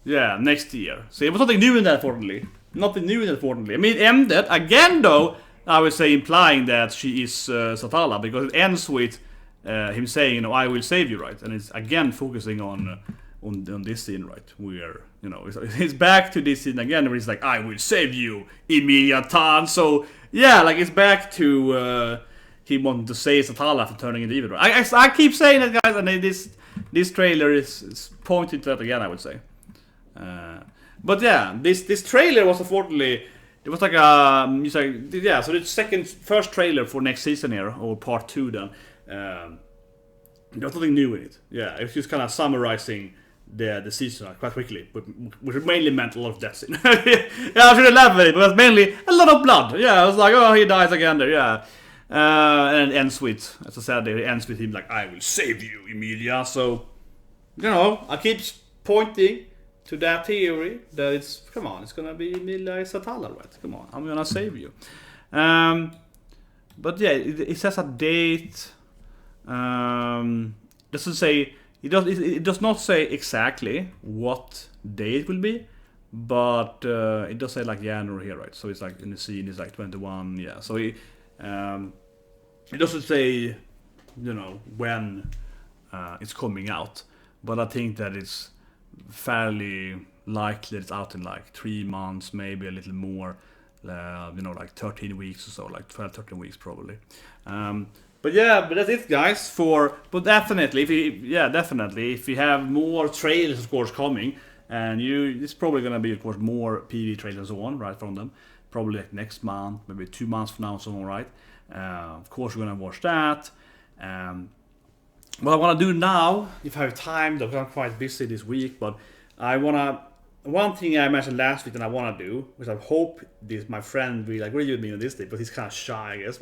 Yeah, next year. See, it was something new in that, unfortunately. Nothing new in that, unfortunately. I mean, it ended, again though, I would say implying that she is Satella, because it ends with him saying, I will save you, right? And it's again focusing on this scene, right? Where, it's back to this scene again, where he's like, I will save you, Emilia Tan. So, yeah, like it's back to he wanted to save Satella after turning into evil, right? I keep saying that, guys, and this trailer is pointing to that again, I would say. But yeah, this trailer was unfortunately, it was like so the first trailer for next season here, or part 2 then. There's nothing new in it. Yeah, it was just kind of summarizing the season quite quickly, but which mainly meant a lot of deaths. Yeah, I should elaborate, but it was mainly a lot of blood. Yeah, I was like, oh, he dies again there. Yeah, and it ends with, as I said, it ends with him like, I will save you, Emilia. So, I keep pointing to that theory that it's gonna be Emilia Satella, right? Come on, I'm gonna save you. But yeah, it says a date. Doesn't say it does not say exactly what day it will be, but it does say like January here, right? So it's like in the scene is like 21, yeah. So it doesn't say, when it's coming out. But I think that it's fairly likely that it's out in like 3 months, maybe a little more. Like 13 weeks or so, like 12, 13 weeks probably. But that's it, guys. But definitely, if you have more trailers, of course, coming, and it's probably gonna be, of course, more PV trailers and so on, right, from them. Probably like next month, maybe 2 months from now, and so on, right? Of course, we're gonna watch that. What I wanna do now, if I have time, though, I'm quite busy this week, but one thing I mentioned last week that I want to do, which I hope my friend will agree with me on this day, but he's kind of shy, I guess.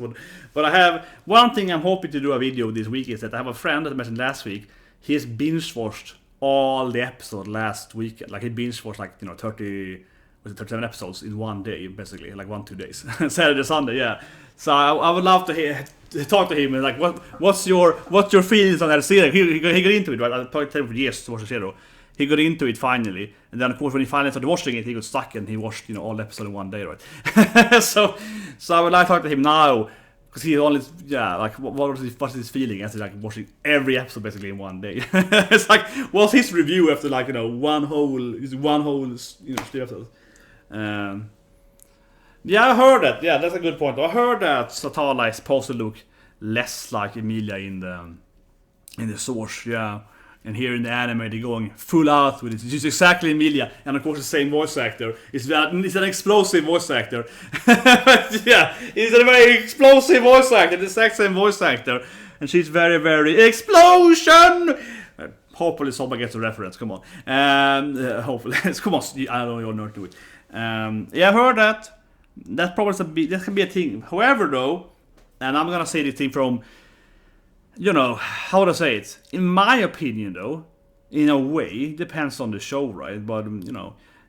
But I have one thing I'm hoping to do a video this week is that I have a friend that I mentioned last week. He has binge watched all the episodes last week. Like he binge watched 37 episodes in one day, basically, like 1-2 days, Saturday, Sunday, yeah. So I would love to talk to him and like what's your feelings on that series? He got into it, right? I've talked to him for years to watch the show. He got into it finally, and then of course when he finally started watching it, he got stuck and he watched all the episodes in one day, right? so I would like to talk to him now because he only what's his feeling after like watching every episode basically in one day. It's like what's his review after like one whole episode. I heard that. Yeah, that's a good point. I heard that Satella is supposed to look less like Emilia in the source, yeah. And here in the anime, they're going full out with it. It's just exactly Emilia, and of course the same voice actor. It's an explosive voice actor. Yeah, he's a very explosive voice actor, the exact same voice actor, and she's very, very explosion. Hopefully somebody gets a reference. Come on, hopefully, come on. I don't know you're not do it. I heard that. That can be a thing. However, though, and I'm gonna say this thing from. How would I say it? In my opinion, though, in a way, depends on the show, right? But,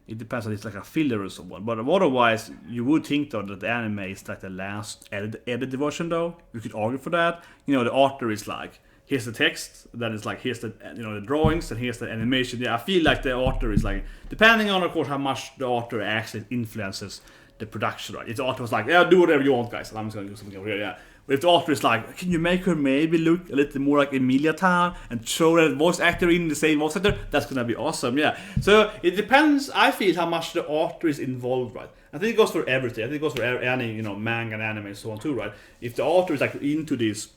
it depends on it's like a filler or someone. But otherwise, you would think, though, that the anime is like the last edited version, though. You could argue for that. The author is like, here's the text, then it's like, here's the, the drawings, and here's the animation. Yeah, I feel like the author is like, depending on, of course, how much the author actually influences the production, right? If the author was like, yeah, do whatever you want, guys, and I'm just gonna do something over here, yeah. But if the author is like, can you make her maybe look a little more like Emilia Town and throw that voice actor in the same voice actor, that's gonna be awesome, yeah. So it depends, I feel, how much the author is involved, right? I think it goes for everything. I think it goes for any, manga and anime and so on too, right? If the author is like into this,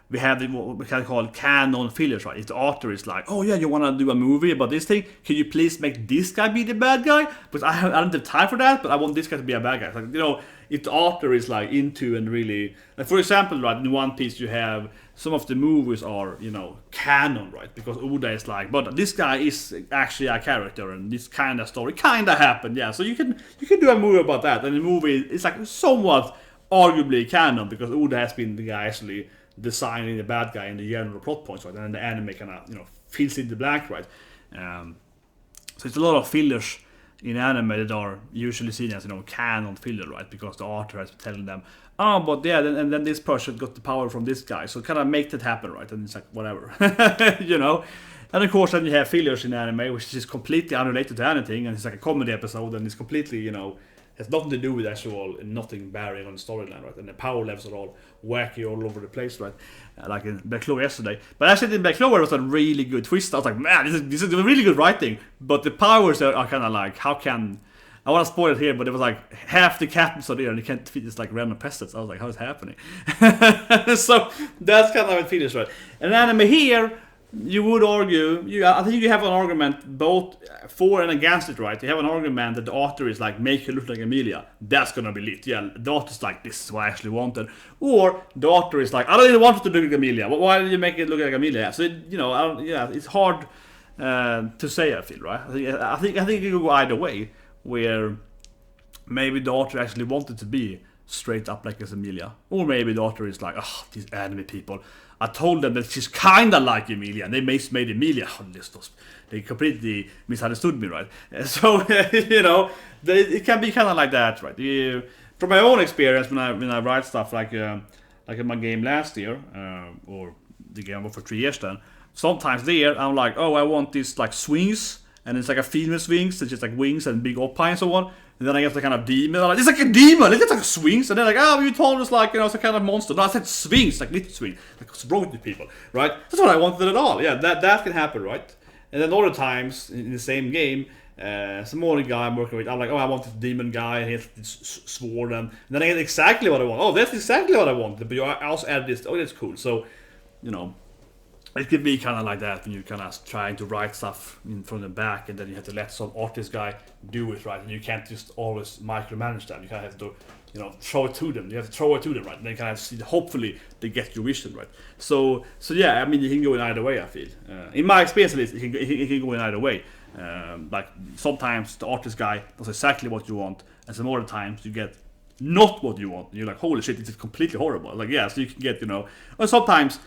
we have what we can call canon fillers, right? If the author is like, oh yeah, you want to do a movie about this thing, can you please make this guy be the bad guy? But I don't have time for that, but I want this guy to be a bad guy. It's like, if the author is like into and really, like for example, right, in One Piece you have some of the movies are, canon, right? Because Oda is like, but this guy is actually a character and this kind of story kind of happened, yeah. So you can do a movie about that, and the movie is like somewhat arguably canon because Oda has been the guy actually designing the bad guy and the general plot points, right? And then the anime kind of, fills in the blank, right? So it's a lot of fillers in anime that are usually seen as, canon filler, right? Because the author has been telling them, oh, but yeah, and then this person got the power from this guy, so kind of make that happen, right? And it's like, whatever, And of course, then you have fillers in anime, which is completely unrelated to anything, and it's like a comedy episode, and it's completely, has nothing to do with actual, nothing bearing on the storyline, right? And the power levels are all wacky all over the place, right? Like in Black Clover yesterday. But actually in Black Clover it was a really good twist. I was like, man, this is really good writing. But the powers are kind of like, how can... I want to spoil it here, but it was like half the captains are there and you can't defeat this like random peasants. I was like, how is it happening? So that's kind of how it feels, right? And anime here, you would argue, I think you have an argument both for and against it, right? You have an argument that the author is like, make her look like Emilia. That's gonna be lit. Yeah, the author's like, this is what I actually wanted. Or the author is like, I don't even want it to look like Emilia. Why did you make it look like Emilia? So, it's hard to say, I feel, right? I think it could go either way, where maybe the author actually wanted to be straight up like as Emilia. Or maybe the author is like, oh, these anime people, I told them that she's kinda like Emilia, and they made Emilia. They completely misunderstood me, right? So it can be kind of like that, right? From my own experience, when I write stuff like in my game last year, or the game for 3 years, then sometimes there I'm like, oh, I want these like swings, and it's like a female swings, it's just like wings and big opine and so on. And then I get the kind of demon. Like, it's like a demon. It's like a swings. And they're like, oh, you told us like, you know, it's a kind of monster. No, I said swings, like little swings. Like, what's wrong with you people, right? That's what I wanted at all. Yeah, that can happen, right? And then other times in the same game, some more guy I'm working with, I'm like, oh, I want this demon guy, and he has this sword, and then I get exactly what I want. Oh, that's exactly what I wanted, but I also add this. Oh, that's cool. So, you know, it could be kind of like that when you're kind of trying to write stuff from the back, and then you have to let some artist guy do it, right? And you can't just always micromanage them. You kind of have to, you know, throw it to them. You have to throw it to them, right? And then kind of see, hopefully they get your vision, right? So yeah, I mean, you can go in either way. I feel, in my experience, at least, it can go in either way. Like sometimes the artist guy does exactly what you want, and some other times you get not what you want. And you're like, holy shit, this is completely horrible. Like, yeah, so you can get, you know, or sometimes.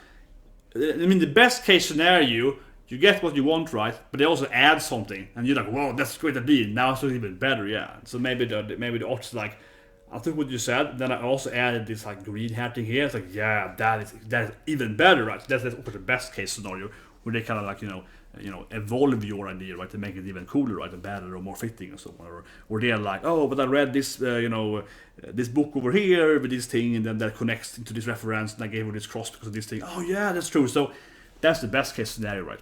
I mean, the best case scenario, you get what you want, right? But they also add something, and you're like, "Whoa, that's a great idea! Now it's even better." Yeah. So maybe the artist like, I took what you said, then I also added this like green hat thing here. It's like, yeah, that is even better, right? That's the best case scenario where they kind of like, you know, evolve your idea, right, to make it even cooler, right, and better or more fitting or so on. Or they're like, oh, but I read this, this book over here with this thing, and then that connects into this reference, and I gave her this cross because of this thing. Oh yeah, that's true. So that's the best case scenario, right?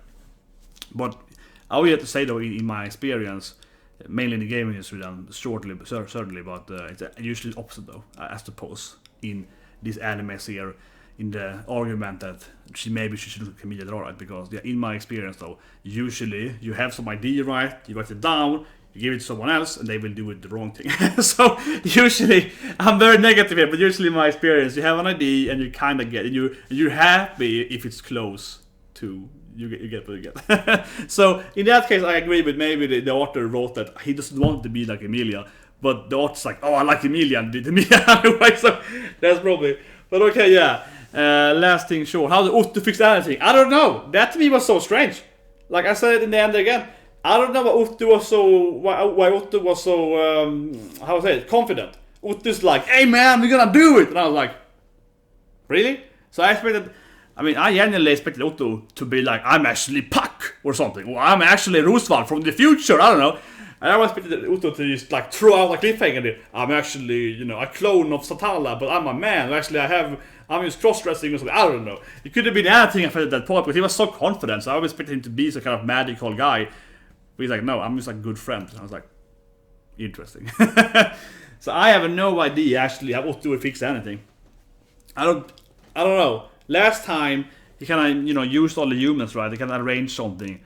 But I would have to say though, in my experience, mainly in the gaming industry, then shortly, certainly, but it's usually opposite though, I suppose, in these animes here. In the argument that maybe she should look at Emilia, right? Because yeah, in my experience though, usually you have some idea, right? You write it down, you give it to someone else, and they will do it the wrong thing. So usually, I'm very negative here, but usually in my experience, you have an idea and you kind of get it. You're happy if it's close to you get what you get. So in that case, I agree with maybe the author wrote that he doesn't want to be like Emilia, but the author's like, oh, I like Emilia and did Emilia anyway. So that's probably. But okay, yeah. Last thing short. How did Otto fix anything? I don't know. That to me was so strange. Like I said it in the end again. I don't know why Otto was so how to say it, confident. Otto's like, hey man, we're gonna do it, and I was like, really? So I expected. I mean, I genuinely expected Otto to be like, I'm actually Puck or something, or I'm actually Roosevelt from the future. I don't know. I always expected Otto to just like throw out a cliffhanger. I'm actually, you know, a clone of Satella, but I'm a man. Actually, I'm just cross-dressing or something. I don't know. It could have been anything I felt at that point, but he was so confident. So I always expected him to be some kind of magical guy. But he's like, no, I'm just a good friend. And I was like, interesting. So I have no idea actually how Otto would fix anything. I don't know. Last time he kind of, you know, used all the humans, right? They kind of arranged something.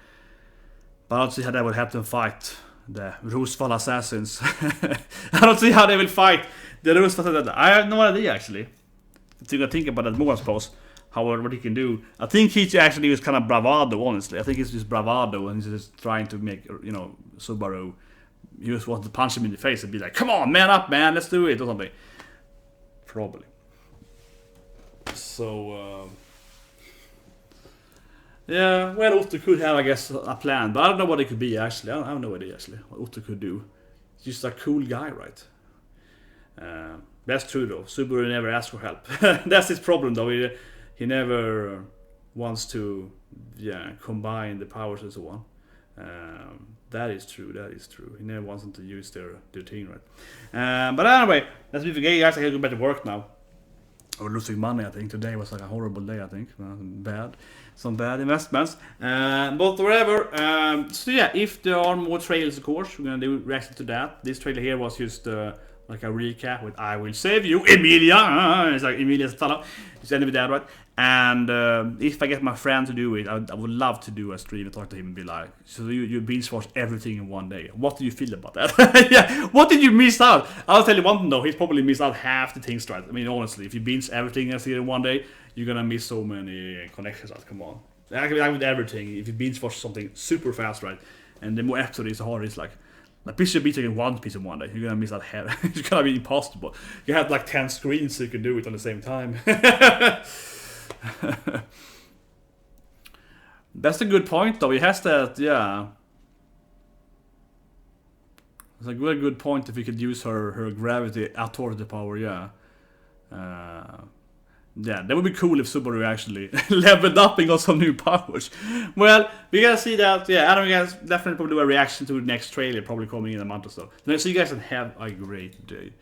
But I don't see how they would have to fight the Roosevelt assassins. I don't see how they will fight the Roosevelt assassins. I have no idea actually. To think about that more, I suppose. What he can do. I think he actually was kind of bravado, honestly. I think it's just bravado, and he's just trying to make, you know, Subaru. He just wants to punch him in the face and be like, "Come on, man up, man, let's do it," or something. Probably. So. Yeah, well, Otto could have, I guess, a plan, but I don't know what it could be, actually. I have no idea, actually, what Otto could do. He's just a cool guy, right? That's true, though. Subaru never asks for help. That's his problem, though. He never wants to, combine the powers and so on. That is true, He never wants them to use their thing, right? But anyway, let's be forgetting, guys. I have to go back to work now. Or losing money, I think. Today was like a horrible day, I think. Some bad investments. But whatever. So yeah, if there are more trailers, of course, we're gonna do reaction to that. This trailer here was just like a recap with "I will save you, Emilia." It's like Emilia's fellow. It's ended with that, right? And if I get my friend to do it, I would love to do a stream and talk to him and be like, "So you binge watch everything in one day? What do you feel about that?" Yeah, what did you miss out? I'll tell you one thing though, he's probably missed out half the things, right? I mean, honestly, if you binge everything in one day, you're gonna miss so many connections. Right? Come on, like with everything. If you binge watch something super fast, right, and the more episodes, the harder it's like. Like piece of beat in one piece in one day, you're gonna miss that head. It's gonna be impossible. You have like 10 screens so you can do it on the same time. That's a good point though. He has that, yeah. It's a really good point if he could use her gravity authority power, yeah. Yeah, that would be cool if Subaru actually leveled up and got some new powers. Well, we gotta see that. Yeah, Adam guys definitely probably do a reaction to the next trailer, probably coming in a month or so. So you guys can have a great day.